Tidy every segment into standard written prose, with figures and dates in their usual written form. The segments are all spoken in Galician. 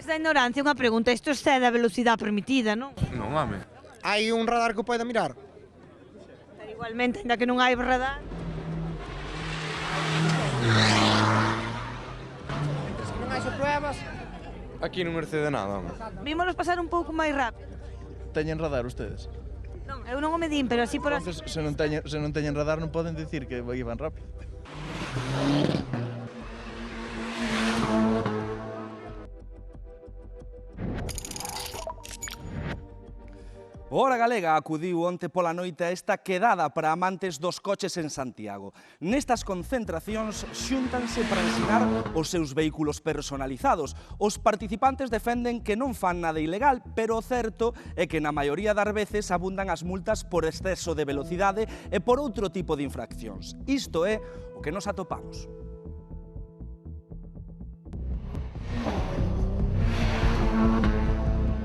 Desde a ignorancia, unha pregunta. Isto excede a velocidade permitida, non? Non, home. Hai un radar que o poida mirar? Pero igualmente, ainda que non hai radar. Se non hai pruebas... Aquí non excede nada, home. Vímonos pasar un pouco máis rápido. Teñen radar ustedes? Non, eu non o medín, pero así por así. Entonces, se non teñen radar non poden dicir que iban rápido. O Hora Galega acudiu onte pola noite a esta quedada para amantes dos coches en Santiago. Nestas concentracións xúntanse para ensinar os seus vehículos personalizados. Os participantes defenden que non fan nada ilegal, pero o certo é que na maioría das veces abundan as multas por exceso de velocidade e por outro tipo de infraccións. Isto é o que nos atopamos.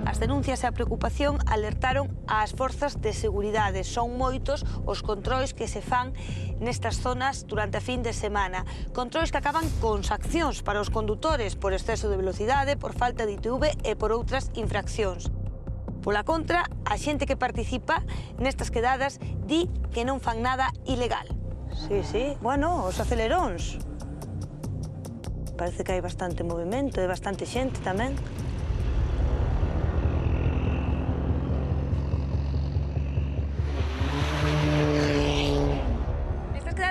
As denuncias e a preocupación alertaron ás forzas de seguridade. Son moitos os controis que se fan nestas zonas durante a fin de semana. Controis que acaban con sancións para os condutores por exceso de velocidade, por falta de ITV e por outras infraccións. Pola contra, a xente que participa nestas quedadas di que non fan nada ilegal. Sí, bueno, os aceleróns. Parece que hai bastante movimento e bastante xente tamén.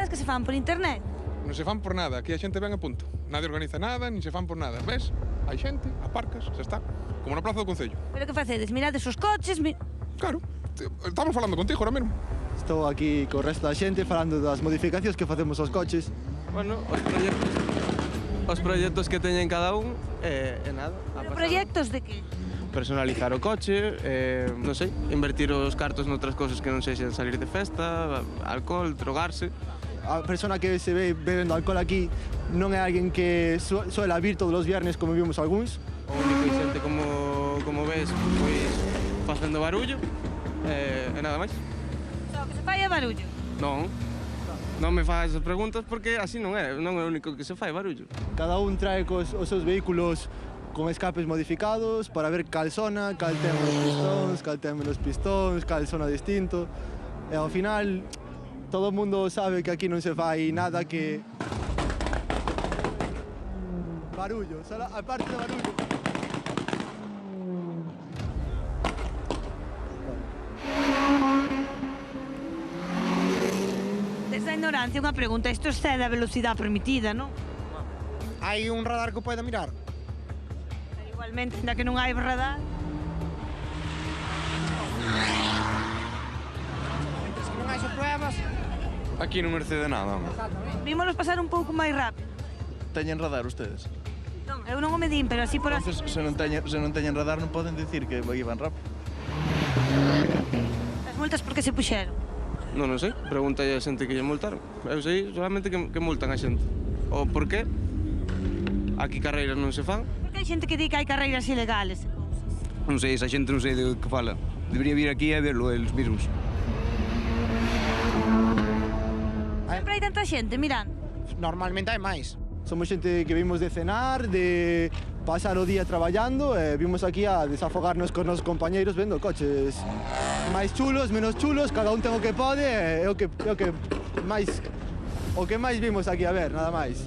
Que se fan por internet? Non se fan por nada, aquí a xente ven a punto. Nadie organiza nada, nin se fan por nada. Ves? Hai xente, aparcas, xa está. Como na plaza do Concello. Pero que facedes? Mirades os coches? Claro, estamos falando contigo ahora mesmo. Estou aquí co resto da xente falando das modificacións que facemos aos coches. Bueno, os proxectos que teñen cada un e nada. Pero proxectos de que? Personalizar o coche, non sei, invertir os cartos noutras cousas que non sexen salir de festa, alcohol, drogarse. A persona que se ve bebendo alcohol aquí non é alguén que suela vir todos os viernes como vimos algúns. O único xente como ves, pois facendo barullo e nada máis. Só que se fai é barullo? Non me faz esas preguntas porque así non é o único que se fai barullo. Cada un trae os seus vehículos con escapes modificados para ver cal sona, cal ten os pistóns, cal ten menos pistóns, cal sona distinto. E ao final, todo o mundo sabe que aquí non se fai nada que... barullo, só a parte de barullo. Desde a ignorancia, unha pregunta. Isto excede a velocidade permitida, non? Hai un radar que o poida mirar? Pero igualmente, ainda que non hai radar. Se non hai pruebas... Aquí non excede nada, home. Vímonos pasar un pouco máis rápido. Teñen radar ustedes? Non, eu non o medín, pero así por así. Entonces, se non teñen radar non poden dicir que iban rápido. As multas por que se puxeron? Non sei, pregúntalle a xente que lle multaron. Eu sei solamente que multan a xente. O por qué? Aquí carreiras non se fan. Porque hai xente que di que hai carreiras ilegales. Non sei, esa xente non sei de que fala. Debería vir aquí a verlo, eles mesmos. Sempre hai tanta xente mirando. Normalmente hai máis. Somos xente que vimos de cenar, de pasar o día traballando e vimos aquí a desafogarnos con os compañeiros vendo coches máis chulos, menos chulos, cada un ten o que pode e o que máis vimos aquí a ver, nada máis.